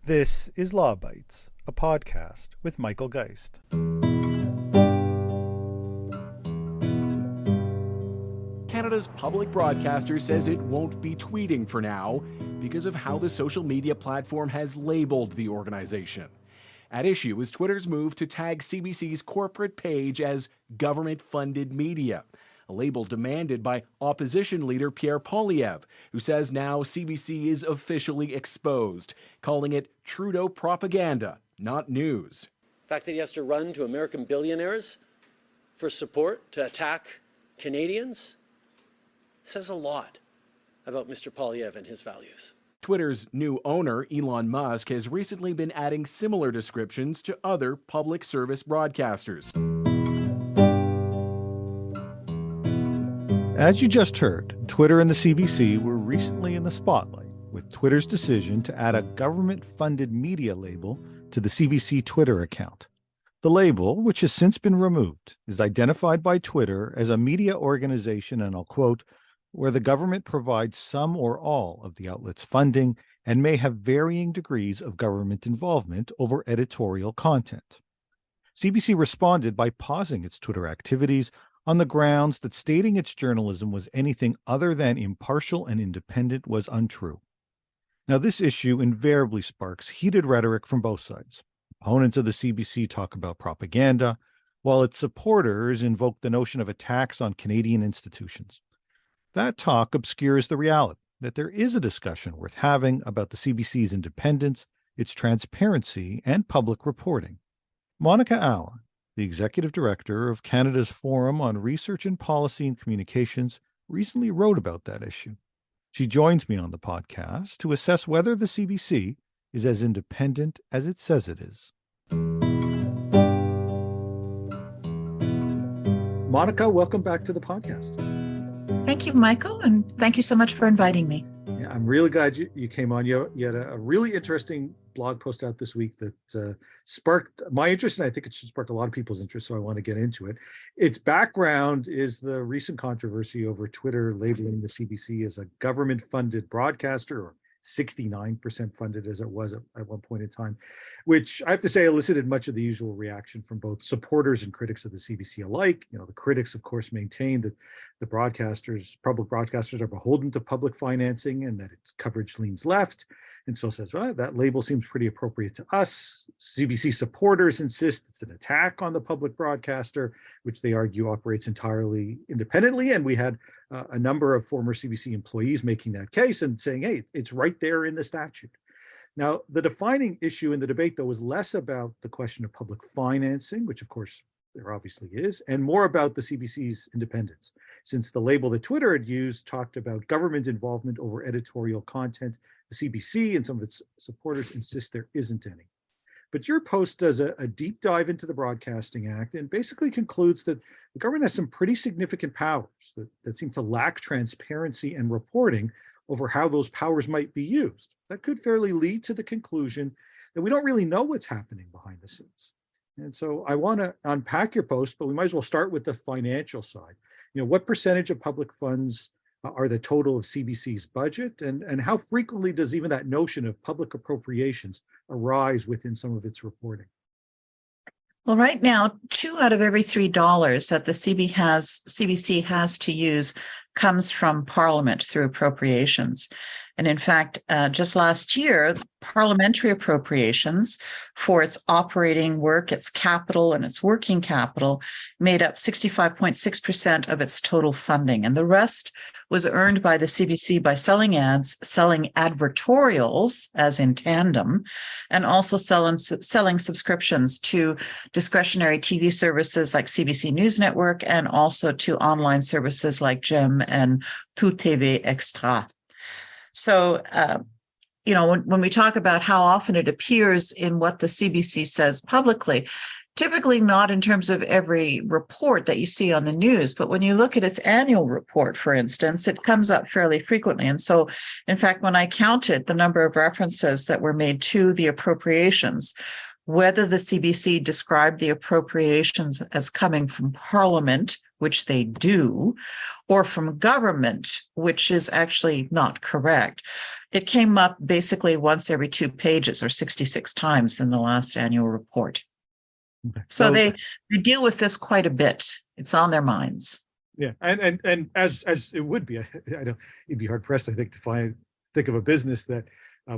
This is Law Bites, a podcast with Michael Geist. Canada's public broadcaster says it won't be tweeting for now because of how the social media platform has labeled the organization. At issue is Twitter's move to tag CBC's corporate page as government-funded media, a label demanded by opposition leader Pierre Poilievre, who says now CBC is officially exposed, calling it Trudeau propaganda, not news. The fact that he has to run to American billionaires for support to attack Canadians says a lot about Mr. Poilievre and his values. Twitter's new owner, Elon Musk, has recently been adding similar descriptions to other public service broadcasters. As you just heard, Twitter and the CBC were recently in the spotlight with Twitter's decision to add a government-funded media label to the CBC Twitter account. The label, which has since been removed, is identified by Twitter as a media organization, and I'll quote, where the government provides some or all of the outlet's funding and may have varying degrees of government involvement over editorial content. CBC responded by pausing its Twitter activities on the grounds that stating its journalism was anything other than impartial and independent was untrue. Now, this issue invariably sparks heated rhetoric from both sides. Opponents of the CBC talk about propaganda, while its supporters invoke the notion of attacks on Canadian institutions. That talk obscures the reality that there is a discussion worth having about the CBC's independence, its transparency, and public reporting. Monica Auer, the executive director of Canada's Forum on Research and Policy and Communications, recently wrote about that issue. She joins me on the podcast to assess whether the CBC is as independent as it says it is. Monica, welcome back to the podcast. Thank you, Michael, and thank you so much for inviting me. Yeah, I'm really glad you came on. You had a really interesting blog post out this week that sparked my interest, and I think it should spark a lot of people's interest, so I want to get into it. Its background is the recent controversy over Twitter labeling the CBC as a government-funded broadcaster, or 69% funded as it was at one point in time, which I have to say elicited much of the usual reaction from both supporters and critics of the CBC alike. You know, the critics, of course, maintain that the public broadcasters are beholden to public financing and that its coverage leans left, and so says, well, that label seems pretty appropriate to us. CBC supporters insist it's an attack on the public broadcaster, which they argue operates entirely independently, and we had a number of former CBC employees making that case and saying, hey, it's right there in the statute. Now, the defining issue in the debate, though, was less about the question of public financing, which of course there obviously is, and more about the CBC's independence, since the label that Twitter had used talked about government involvement over editorial content. The CBC and some of its supporters insist there isn't any. But your post does a deep dive into the Broadcasting Act and basically concludes that the government has some pretty significant powers that seem to lack transparency and reporting over how those powers might be used. That could fairly lead to the conclusion that we don't really know what's happening behind the scenes. And so I want to unpack your post, but we might as well start with the financial side. You know, what percentage of public funds are the total of CBC's budget, and how frequently does even that notion of public appropriations arise within some of its reporting? Well, right now, 2 out of every $3 that the CBC has to use comes from Parliament through appropriations. And in fact, just last year, parliamentary appropriations for its operating work, its capital and its working capital made up 65.6% of its total funding. And the rest was earned by the CBC by selling ads, selling advertorials, as in tandem, and also selling subscriptions to discretionary TV services like CBC News Network and also to online services like GEM and Tout TV Extra. So, when we talk about how often it appears in what the CBC says publicly, typically not in terms of every report that you see on the news, but when you look at its annual report, for instance, it comes up fairly frequently. And so, in fact, when I counted the number of references that were made to the appropriations whether the CBC described the appropriations as coming from Parliament, which they do, or from government, which is actually not correct. It came up basically once every 2 pages or 66 times in the last annual report. Okay. So they deal with this quite a bit. It's on their minds. Yeah, and as it would be, I don't. You'd be hard pressed, I think, to think of a business that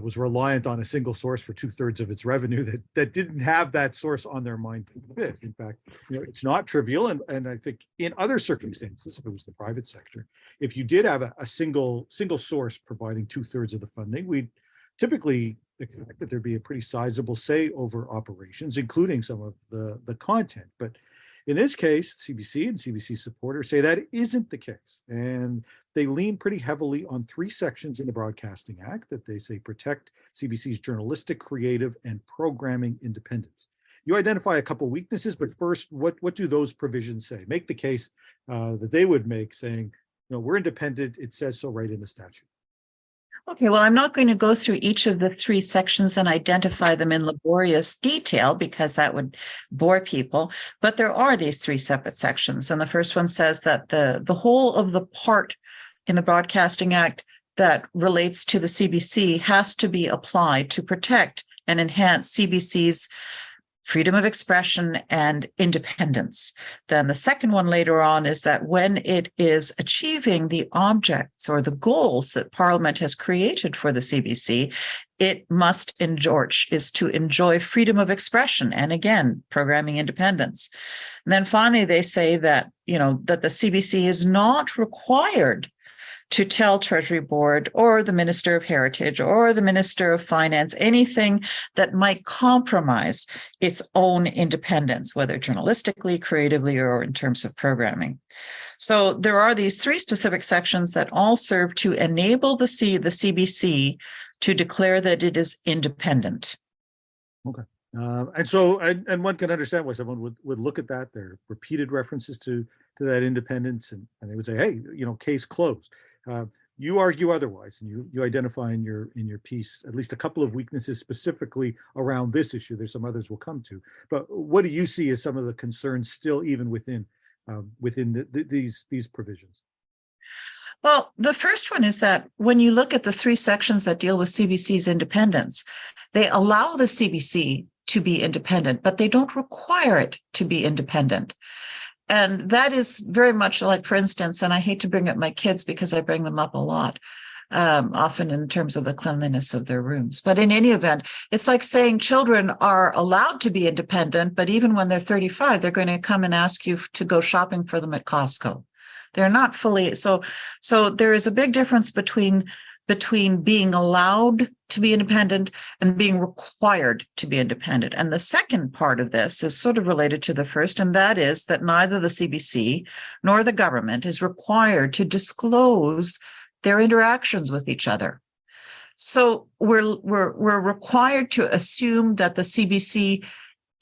was reliant on a single source for 2/3 of its revenue that didn't have that source on their mind. In fact, it's not trivial, and I think in other circumstances, if it was the private sector, if you did have a single source providing 2/3 of the funding, we'd typically expect that there'd be a pretty sizable say over operations, including some of the content. But in this case, CBC and CBC supporters say that isn't the case. And they lean pretty heavily on 3 sections in the Broadcasting Act that they say protect CBC's journalistic, creative, and programming independence. You identify a couple weaknesses, but first, what do those provisions say? Make the case that they would make, saying, we're independent. It says so right in the statute. Okay, well, I'm not going to go through each of the 3 sections and identify them in laborious detail because that would bore people. But there are these 3 separate sections. And the first one says that the whole of the part in the Broadcasting Act that relates to the CBC has to be applied to protect and enhance CBC's freedom of expression and independence. Then the second one later on is that when it is achieving the objects or the goals that Parliament has created for the CBC, it must enjoy freedom of expression and, again, programming independence. And then finally, they say that, that the CBC is not required to tell Treasury Board or the Minister of Heritage or the Minister of Finance anything that might compromise its own independence, whether journalistically, creatively, or in terms of programming. So there are these 3 specific sections that all serve to enable the CBC to declare that it is independent. Okay. And one can understand why someone would look at that. There are repeated references to that independence, and they would say, hey, case closed. You argue otherwise, and you identify in your piece at least a couple of weaknesses specifically around this issue. There's some others we'll come to, but what do you see as some of the concerns still even within these provisions? Well, the first one is that when you look at the 3 sections that deal with CBC's independence, they allow the CBC to be independent, but they don't require it to be independent. And that is very much like, for instance, and I hate to bring up my kids because I bring them up a lot, often in terms of the cleanliness of their rooms. But in any event, it's like saying children are allowed to be independent, but even when they're 35, they're going to come and ask you to go shopping for them at Costco. They're not fully. So there is a big difference between being allowed to be independent and being required to be independent. And the second part of this is sort of related to the first, and that is that neither the CBC nor the government is required to disclose their interactions with each other. So we're required to assume that the CBC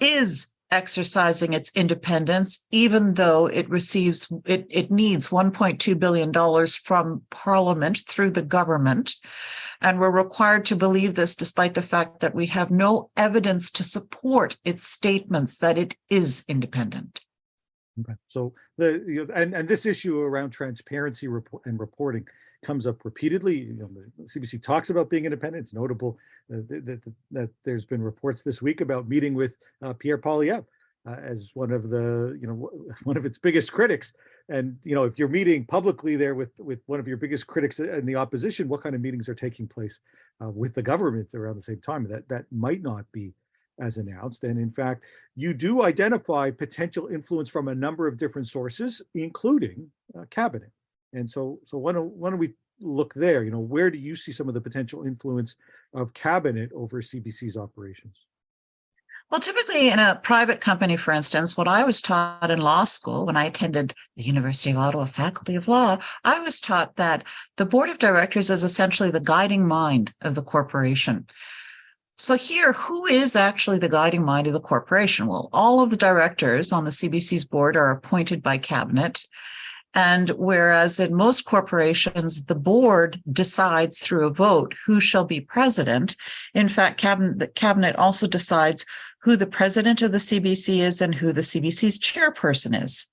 is exercising its independence, even though it needs $1.2 billion from Parliament through the government. And we're required to believe this despite the fact that we have no evidence to support its statements that it is independent. Okay. So and this issue around transparency and reporting comes up repeatedly. The CBC talks about being independent. It's notable that there's been reports this week about meeting with Pierre Poilievre as one of its biggest critics. And if you're meeting publicly there with one of your biggest critics in the opposition, what kind of meetings are taking place with the government around the same time? That might not be as announced. And in fact, you do identify potential influence from a number of different sources, including cabinet. And so why don't we look there? Where do you see some of the potential influence of cabinet over CBC's operations? Well, typically in a private company, for instance, what I was taught in law school when I attended the University of Ottawa Faculty of Law, I was taught that the board of directors is essentially the guiding mind of the corporation. So here, who is actually the guiding mind of the corporation? Well, all of the directors on the CBC's board are appointed by cabinet. And whereas in most corporations, the board decides through a vote who shall be president, in fact, the cabinet also decides who the president of the CBC is and who the CBC's chairperson is.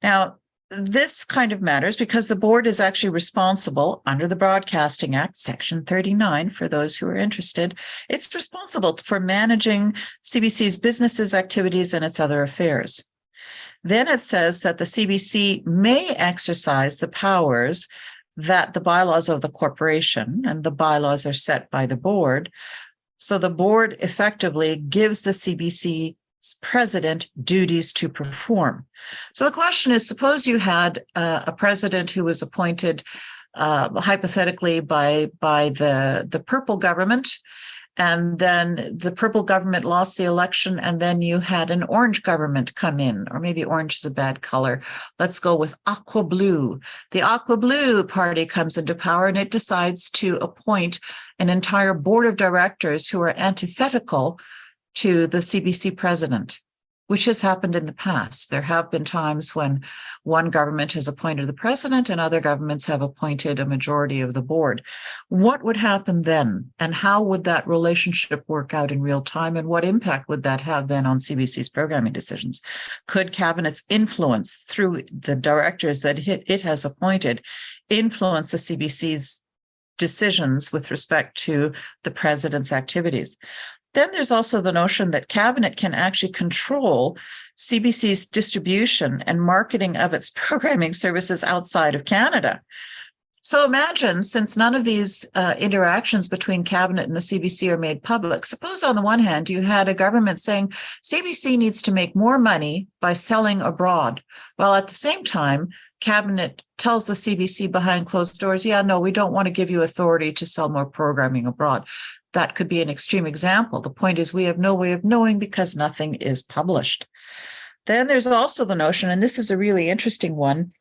Now, this kind of matters because the board is actually responsible under the Broadcasting Act, Section 39, for those who are interested. It's responsible for managing CBC's businesses, activities, and its other affairs. Then it says that the CBC may exercise the powers that the bylaws of the corporation, and the bylaws are set by the board. So the board effectively gives the CBC president duties to perform. So the question is, suppose you had a president who was appointed hypothetically by the purple government, and then the purple government lost the election, and then you had an orange government come in, or maybe orange is a bad color. Let's go with aqua blue. The aqua blue party comes into power, and it decides to appoint an entire board of directors who are antithetical to the CBC president, which has happened in the past. There have been times when one government has appointed the president and other governments have appointed a majority of the board. What would happen then? And how would that relationship work out in real time? And what impact would that have then on CBC's programming decisions? Could cabinet's influence through the directors that it has appointed influence the CBC's decisions with respect to the president's activities? Then there's also the notion that cabinet can actually control CBC's distribution and marketing of its programming services outside of Canada. So imagine, since none of these interactions between cabinet and the CBC are made public, suppose on the one hand you had a government saying CBC needs to make more money by selling abroad, while at the same time cabinet tells the CBC behind closed doors, yeah, no, we don't want to give you authority to sell more programming abroad. That could be an extreme example. The point is we have no way of knowing because nothing is published. Then there's also the notion, and this is a really interesting one,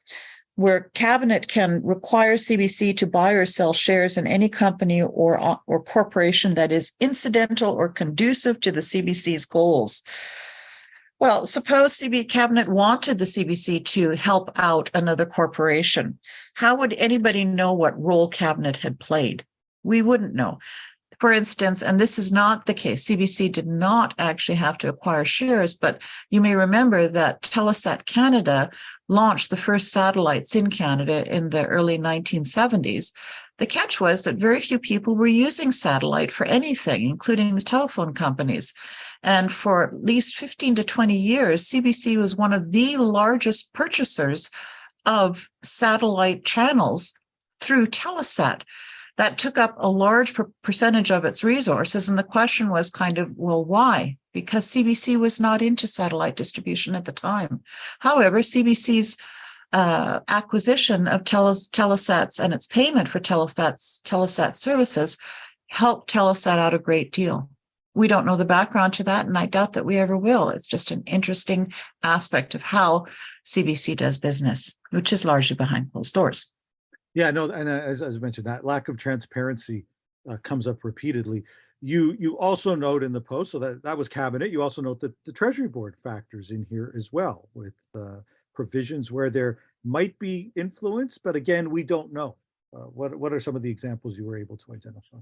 where cabinet can require CBC to buy or sell shares in any company or corporation that is incidental or conducive to the CBC's goals. Well, suppose cabinet wanted the CBC to help out another corporation. How would anybody know what role cabinet had played? We wouldn't know. For instance, and this is not the case, CBC did not actually have to acquire shares, but you may remember that Telesat Canada launched the first satellites in Canada in the early 1970s. The catch was that very few people were using satellite for anything, including the telephone companies. And for at least 15 to 20 years, CBC was one of the largest purchasers of satellite channels through Telesat. That took up a large percentage of its resources. And the question was kind of, well, why? Because CBC was not into satellite distribution at the time. However, CBC's acquisition of Telesat's and its payment for Telesat services helped Telesat out a great deal. We don't know the background to that, and I doubt that we ever will. It's just an interesting aspect of how CBC does business, which is largely behind closed doors. Yeah, no, and as I mentioned, that lack of transparency comes up repeatedly. You also note in the post, so that was cabinet. You also note that the Treasury Board factors in here as well, with provisions where there might be influence, but again, we don't know. What are some of the examples you were able to identify?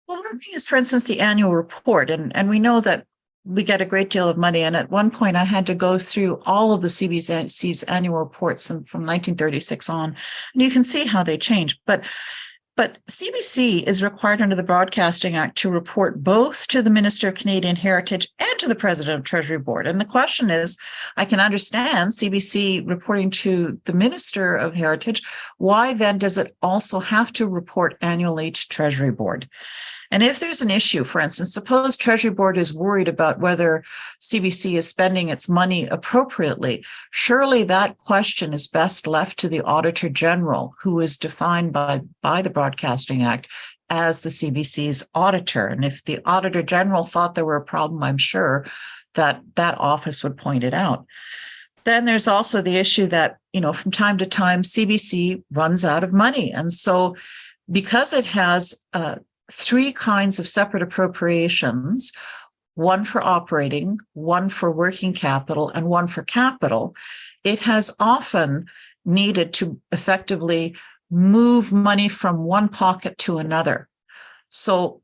Well, one thing is, for instance, the annual report, and we know that we get a great deal of money. And at one point, I had to go through all of the CBC's annual reports from 1936 on, and you can see how they change. But CBC is required under the Broadcasting Act to report both to the Minister of Canadian Heritage and to the President of Treasury Board. And the question is, I can understand CBC reporting to the Minister of Heritage. Why then does it also have to report annually to Treasury Board? And if there's an issue, for instance, suppose Treasury Board is worried about whether CBC is spending its money appropriately, surely that question is best left to the Auditor General, who is defined by the Broadcasting Act as the CBC's auditor. And if the Auditor General thought there were a problem, I'm sure that office would point it out. Then there's also the issue that, from time to time, CBC runs out of money. And so because it has three kinds of separate appropriations, one for operating, one for working capital, and one for capital, it has often needed to effectively move money from one pocket to another. So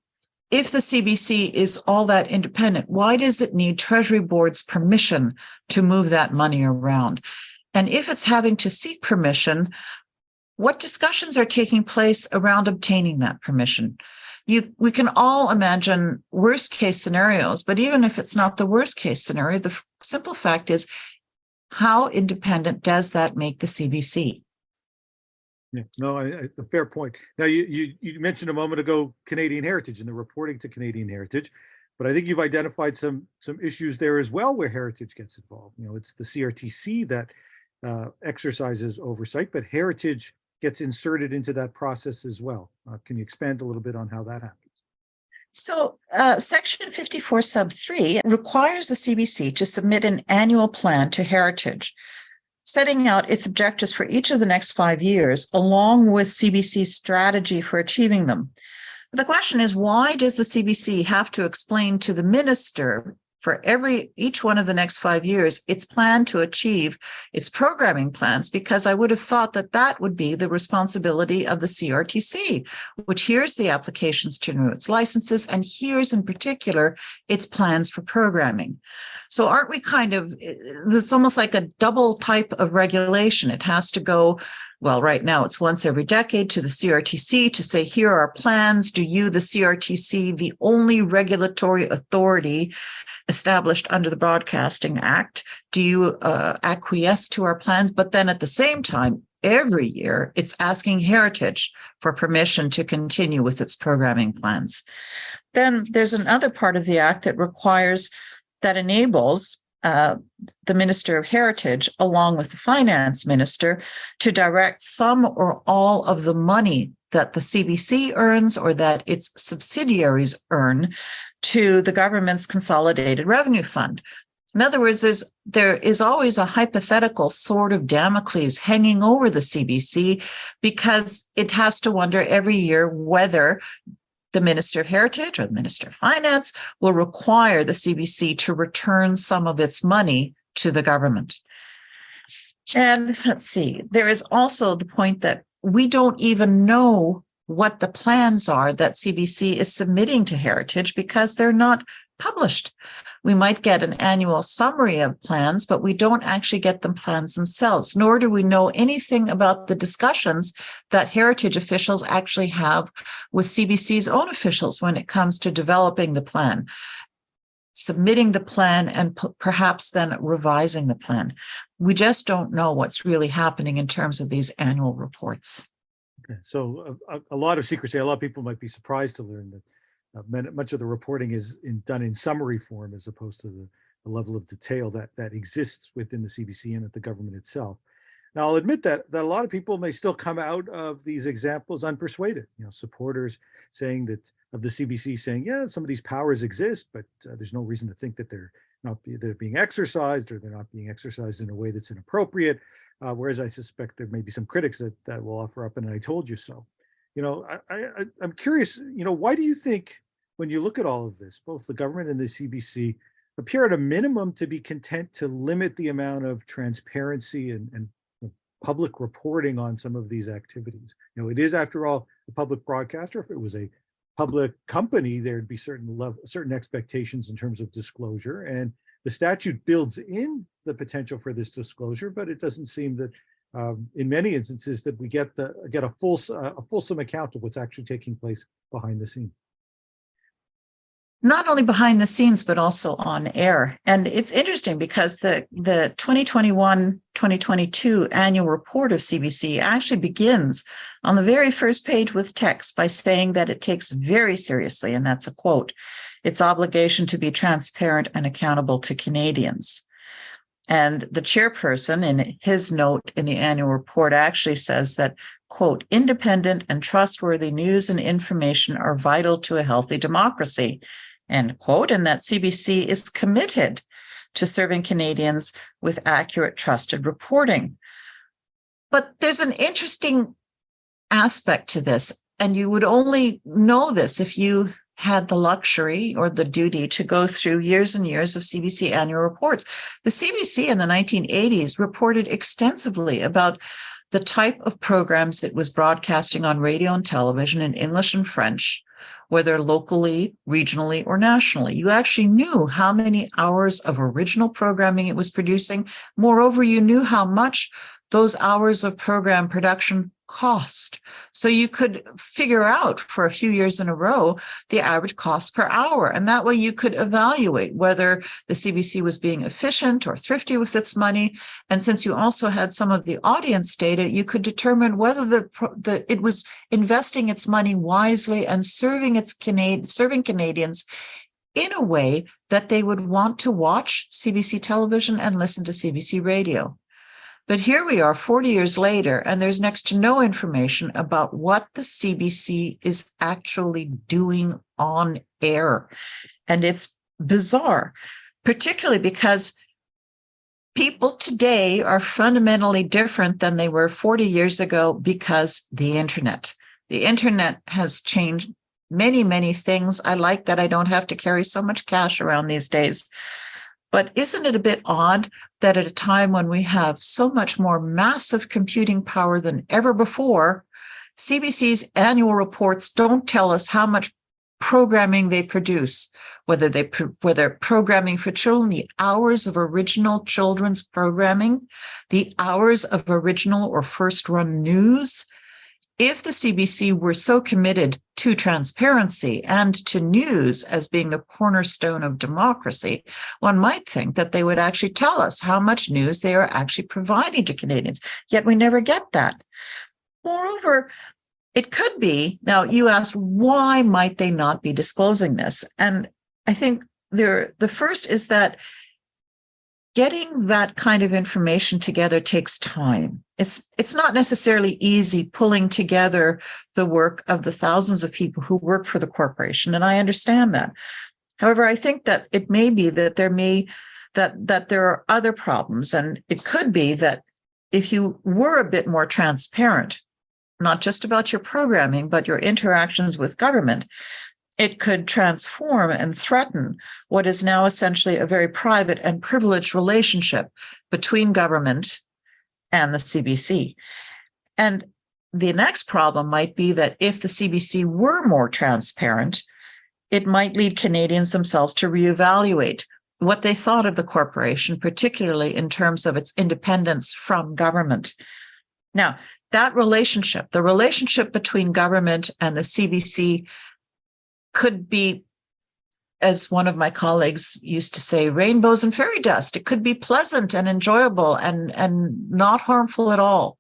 if the CBC is all that independent, why does it need Treasury Board's permission to move that money around? And if it's having to seek permission, what discussions are taking place around obtaining that permission? We can all imagine worst case scenarios, but even if it's not the worst case scenario, the simple fact is, how independent does that make the CBC? Yeah, no, a fair point. Now, you mentioned a moment ago Canadian Heritage and the reporting to Canadian Heritage, but I think you've identified some issues there as well where Heritage gets involved. It's the CRTC that exercises oversight, but Heritage gets inserted into that process as well. Can you expand a little bit on how that happens? So Section 54 sub 3 requires the CBC to submit an annual plan to Heritage, setting out its objectives for each of the next 5 years, along with CBC's strategy for achieving them. The question is, why does the CBC have to explain to the minister for each one of the next 5 years its plan to achieve its programming plans? Because I would have thought that would be the responsibility of the CRTC, which hears the applications to renew its licenses and hears in particular its plans for programming. So aren't we it's almost like a double type of regulation. It has to go, well, right now it's once every decade to the CRTC to say, here are our plans. Do you, the CRTC, the only regulatory authority established under the Broadcasting Act, do you acquiesce to our plans? But then at the same time, every year, it's asking Heritage for permission to continue with its programming plans. Then there's another part of the Act that enables the Minister of Heritage, along with the Finance Minister, to direct some or all of the money that the CBC earns or that its subsidiaries earn to the government's Consolidated Revenue Fund. In other words, there is always a hypothetical sword of Damocles hanging over the CBC, because it has to wonder every year whether the Minister of Heritage or the Minister of Finance will require the CBC to return some of its money to the government. And let's see, there is also the point that we don't even know what the plans are that CBC is submitting to Heritage because they're not published. We might get an annual summary of plans, but we don't actually get the plans themselves, nor do we know anything about the discussions that Heritage officials actually have with CBC's own officials when it comes to developing the plan, submitting the plan, and perhaps then revising the plan. We just don't know what's really happening in terms of these annual reports. Okay. So a lot of secrecy. A lot of people might be surprised to learn that much of the reporting is done in summary form as opposed to the level of detail that exists within the CBC and at the government itself. Now, I'll admit that a lot of people may still come out of these examples unpersuaded. Supporters saying that of the CBC saying, yeah, some of these powers exist, but there's no reason to think that they're being exercised, or they're not being exercised in a way that's inappropriate. Whereas I suspect there may be some critics that will offer up and I told you so. I'm curious, why do you think when you look at all of this, both the government and the CBC appear at a minimum to be content to limit the amount of transparency and public reporting on some of these activities? It is, after all, a public broadcaster. If it was a public company, there'd be certain expectations in terms of disclosure, and the statute builds in the potential for this disclosure, but it doesn't seem that in many instances that we get a fulsome account of what's actually taking place behind the scenes. Not only behind the scenes, but also on air. And it's interesting because the 2021-2022 annual report of CBC actually begins on the very first page with text by saying that it takes very seriously, and that's a quote, its obligation to be transparent and accountable to Canadians. And the chairperson, in his note in the annual report, actually says that, quote, independent and trustworthy news and information are vital to a healthy democracy, end quote, and that CBC is committed to serving Canadians with accurate, trusted reporting. But there's an interesting aspect to this, and you would only know this if you had the luxury or the duty to go through years and years of CBC annual reports. The CBC in the 1980s reported extensively about the type of programs it was broadcasting on radio and television in English and French, whether locally, regionally, or nationally. You actually knew how many hours of original programming it was producing. Moreover, you knew how much those hours of program production cost. So you could figure out for a few years in a row the average cost per hour. And that way you could evaluate whether the CBC was being efficient or thrifty with its money. And since you also had some of the audience data, you could determine whether it was investing its money wisely and serving Canadians in a way that they would want to watch CBC television and listen to CBC radio. But here we are 40 years later, and there's next to no information about what the CBC is actually doing on air. And it's bizarre, particularly because people today are fundamentally different than they were 40 years ago because the internet has changed many, many things. I like that I don't have to carry so much cash around these days. But isn't it a bit odd that at a time when we have so much more massive computing power than ever before, CBC's annual reports don't tell us how much programming they produce, whether programming for children, the hours of original children's programming, the hours of original or first run news. If the CBC were so committed to transparency and to news as being the cornerstone of democracy, one might think that they would actually tell us how much news they are actually providing to Canadians, yet we never get that. Moreover, it could be, now you asked, why might they not be disclosing this? And I think the first is that getting that kind of information together takes time. It's not necessarily easy pulling together the work of the thousands of people who work for the corporation, and I understand that. However, I think that it may be that there are other problems, and it could be that if you were a bit more transparent, not just about your programming, but your interactions with government, it could transform and threaten what is now essentially a very private and privileged relationship between government and the CBC. And the next problem might be that if the CBC were more transparent, it might lead Canadians themselves to reevaluate what they thought of the corporation, particularly in terms of its independence from government. Now, that relationship, the relationship between government and the CBC, could be, as one of my colleagues used to say, rainbows and fairy dust. It could be pleasant and enjoyable and not harmful at all.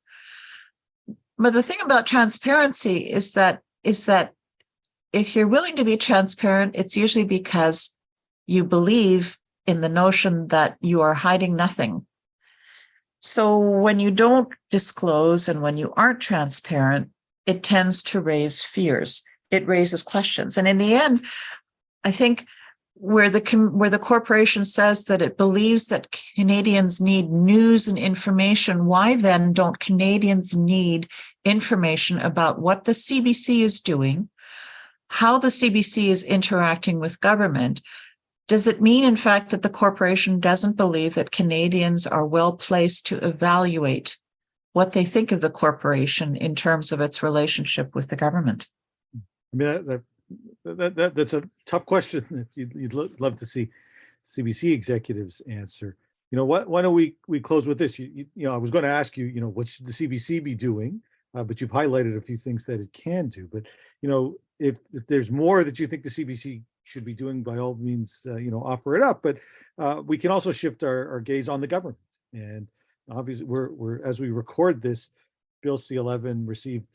But the thing about transparency is that if you're willing to be transparent, it's usually because you believe in the notion that you are hiding nothing. So when you don't disclose and when you aren't transparent, it tends to raise fears. It raises questions. And in the end, I think where the corporation says that it believes that Canadians need news and information, why then don't Canadians need information about what the CBC is doing, how the CBC is interacting with government? Does it mean, in fact, that the corporation doesn't believe that Canadians are well placed to evaluate what they think of the corporation in terms of its relationship with the government? I mean, that's a tough question that you'd love to see CBC executives answer. You know, why don't we close with this? You know, I was going to ask you, what should the CBC be doing? But you've highlighted a few things that it can do. But, if there's more that you think the CBC should be doing, by all means, offer it up. But we can also shift our gaze on the government. And obviously, we're as we record this, Bill C-11 received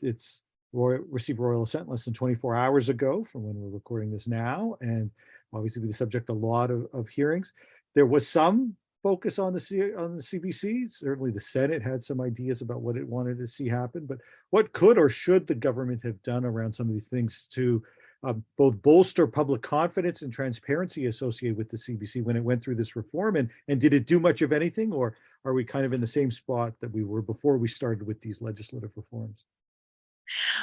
royal assent less than 24 hours ago from when we're recording this now, and obviously the subject of a lot of hearings. There was some focus on the CBC. Certainly the Senate had some ideas about what it wanted to see happen, but what could or should the government have done around some of these things to both bolster public confidence and transparency associated with the CBC when it went through this reform? And did it do much of anything, or are we kind of in the same spot that we were before we started with these legislative reforms?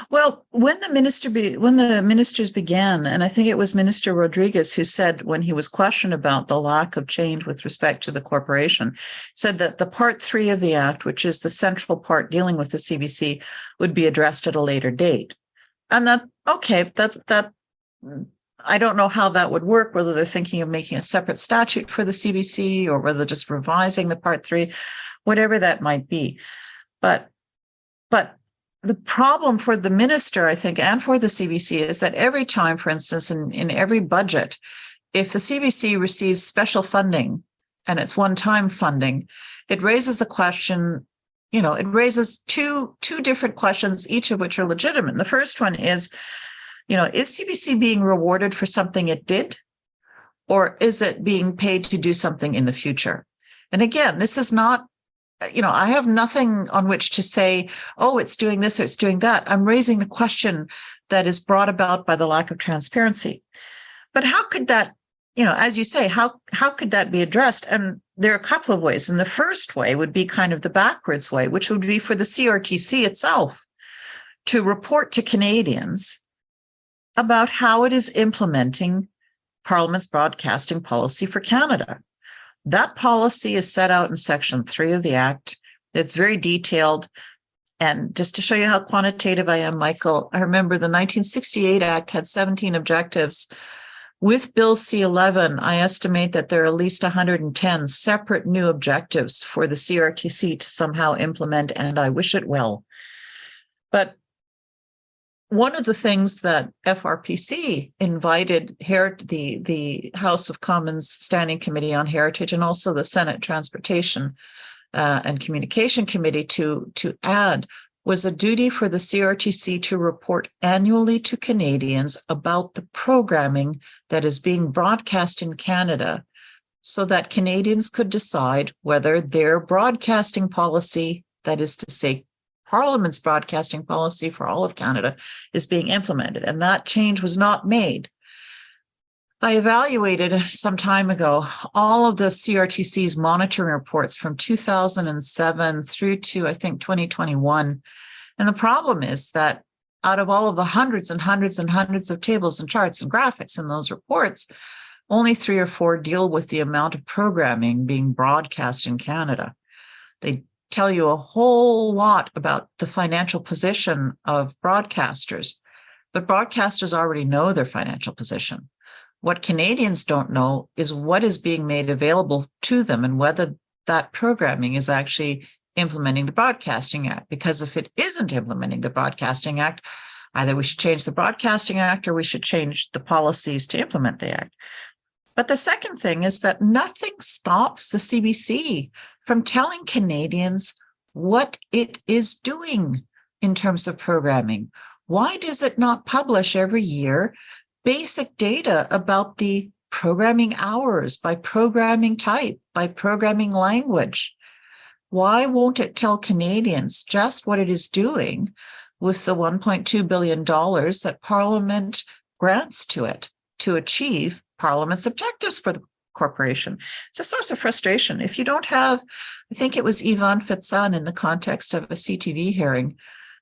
Well, when the ministers began, and I think it was Minister Rodriguez who said, when he was questioned about the lack of change with respect to the corporation, said that the part 3 of the act, which is the central part dealing with the CBC, would be addressed at a later date. And that I don't know how that would work, whether they're thinking of making a separate statute for the CBC or whether just revising the Part 3, whatever that might be. But the problem for the minister, I think, and for the CBC is that every time, for instance, in every budget, if the CBC receives special funding and it's one-time funding, it raises the question, it raises two different questions, each of which are legitimate. And the first one is CBC being rewarded for something it did, or is it being paid to do something in the future? And again, this is not, I have nothing on which to say, oh, it's doing this or it's doing that. I'm raising the question that is brought about by the lack of transparency. But how could that, as you say, how could that be addressed? And there are a couple of ways. And the first way would be kind of the backwards way, which would be for the CRTC itself to report to Canadians about how it is implementing Parliament's broadcasting policy for Canada. That policy is set out in Section 3 of the Act. It's very detailed. And just to show you how quantitative I am, Michael, I remember the 1968 Act had 17 objectives. With Bill C-11, I estimate that there are at least 110 separate new objectives for the CRTC to somehow implement, and I wish it well. But one of the things that FRPC invited the House of Commons Standing Committee on Heritage and also the Senate Transportation and Communication Committee to add was a duty for the CRTC to report annually to Canadians about the programming that is being broadcast in Canada so that Canadians could decide whether their broadcasting policy, that is to say, Parliament's broadcasting policy for all of Canada, is being implemented. And that change was not made. I evaluated some time ago all of the CRTC's monitoring reports from 2007 through to, I think, 2021. And the problem is that out of all of the hundreds and hundreds and hundreds of tables and charts and graphics in those reports, only 3 or 4 deal with the amount of programming being broadcast in Canada. They tell you a whole lot about the financial position of broadcasters, but broadcasters already know their financial position. What Canadians don't know is what is being made available to them and whether that programming is actually implementing the Broadcasting Act. Because if it isn't implementing the Broadcasting Act, either we should change the Broadcasting Act or we should change the policies to implement the Act. But the second thing is that nothing stops the CBC from telling Canadians what it is doing in terms of programming. Why does it not publish every year basic data about the programming hours by programming type, by programming language? Why won't it tell Canadians just what it is doing with the $1.2 billion that Parliament grants to it to achieve Parliament's objectives for the corporation? It's a source of frustration. If you don't have, I think it was Yvonne Fitzon in the context of a CTV hearing,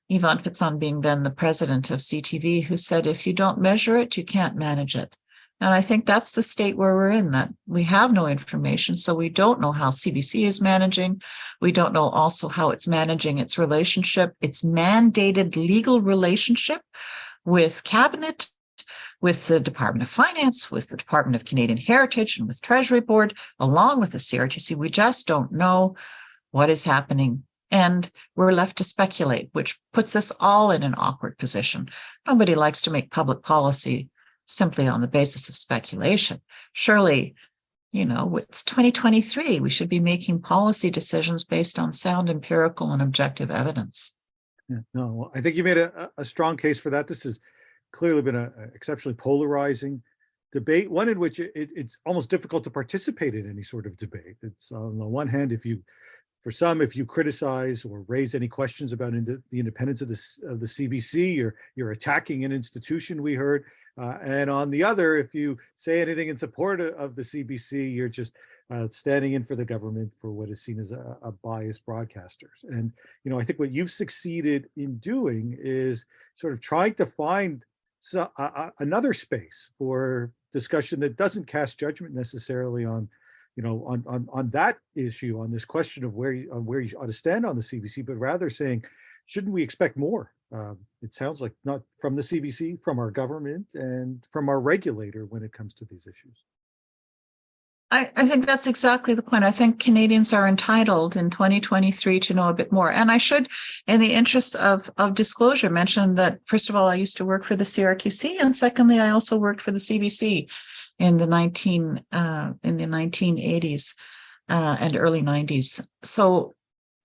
Yvonne Fitzon being then the president of CTV, who said, if you don't measure it, you can't manage it. And I think that's the state where we're in, that we have no information. So we don't know how CBC is managing. We don't know also how it's managing its relationship, its mandated legal relationship with Cabinet, with the Department of Finance, with the Department of Canadian Heritage, and with Treasury Board, along with the CRTC. We just don't know what is happening. And we're left to speculate, which puts us all in an awkward position. Nobody likes to make public policy simply on the basis of speculation. Surely, it's 2023. We should be making policy decisions based on sound, empirical, and objective evidence. Yeah, no, well, I think you made a strong case for that. This has clearly been an exceptionally polarizing debate, one in which it's almost difficult to participate in any sort of debate. It's on the one hand, if you criticize or raise any questions about the independence of the CBC, you're attacking an institution, we heard. And on the other, if you say anything in support of the CBC, you're just standing in for the government for what is seen as a biased broadcasters. And, I think what you've succeeded in doing is sort of trying to find another space for discussion that doesn't cast judgment necessarily on that issue, on this question of where you ought to stand on the CBC, but rather saying, shouldn't we expect more It sounds like not from the CBC, from our government and from our regulator when it comes to these issues. I think that's exactly the point. I think Canadians are entitled in 2023 to know a bit more. And I should, in the interest of disclosure, mention that, first of all, I used to work for the CRQC, and secondly, I also worked for the CBC in the 1980s and early 90s. So,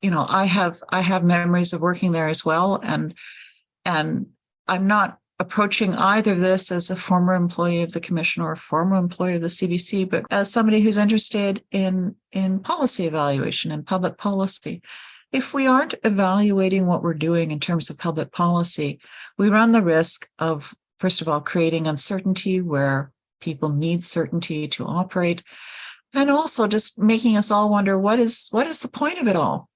I have memories of working there as well, and I'm not approaching either this as a former employee of the commission or a former employee of the CBC, but as somebody who's interested in policy evaluation and public policy. If we aren't evaluating what we're doing in terms of public policy, we run the risk of, first of all, creating uncertainty where people need certainty to operate, and also just making us all wonder, what is the point of it all?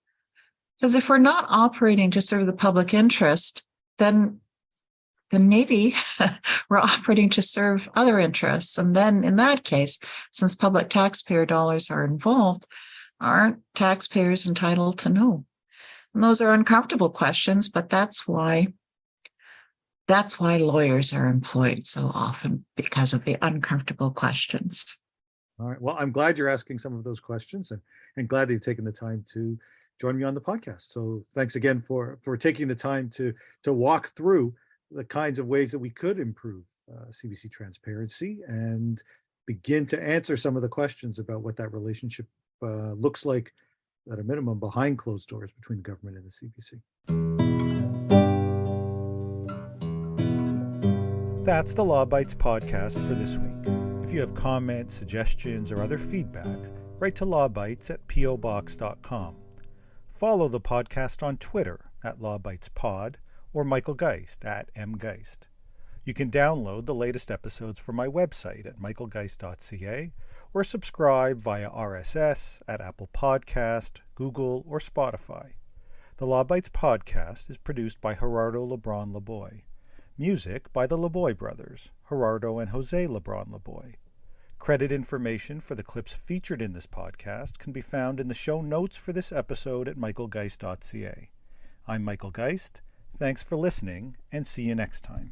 Because if we're not operating to serve the public interest, then maybe we're operating to serve other interests. And then in that case, since public taxpayer dollars are involved, aren't taxpayers entitled to know? And those are uncomfortable questions, but that's why lawyers are employed so often, because of the uncomfortable questions. All right. Well, I'm glad you're asking some of those questions, and glad that you've taken the time to join me on the podcast. So thanks again for taking the time to walk through the kinds of ways that we could improve CBC transparency and begin to answer some of the questions about what that relationship looks like at a minimum behind closed doors between the government and the CBC. That's the Law Bites podcast for this week. If you have comments, suggestions, or other feedback, write to lawbites@pobox.com. Follow the podcast on Twitter @LawBitesPod or Michael Geist @mgeist. You can download the latest episodes from my website at michaelgeist.ca or subscribe via RSS at Apple Podcast, Google, or Spotify. The Law Bites podcast is produced by Gerardo Lebron Laboy. Music by the Laboy brothers, Gerardo and Jose Lebron Laboy. Credit information for the clips featured in this podcast can be found in the show notes for this episode at michaelgeist.ca. I'm Michael Geist. Thanks for listening, and see you next time.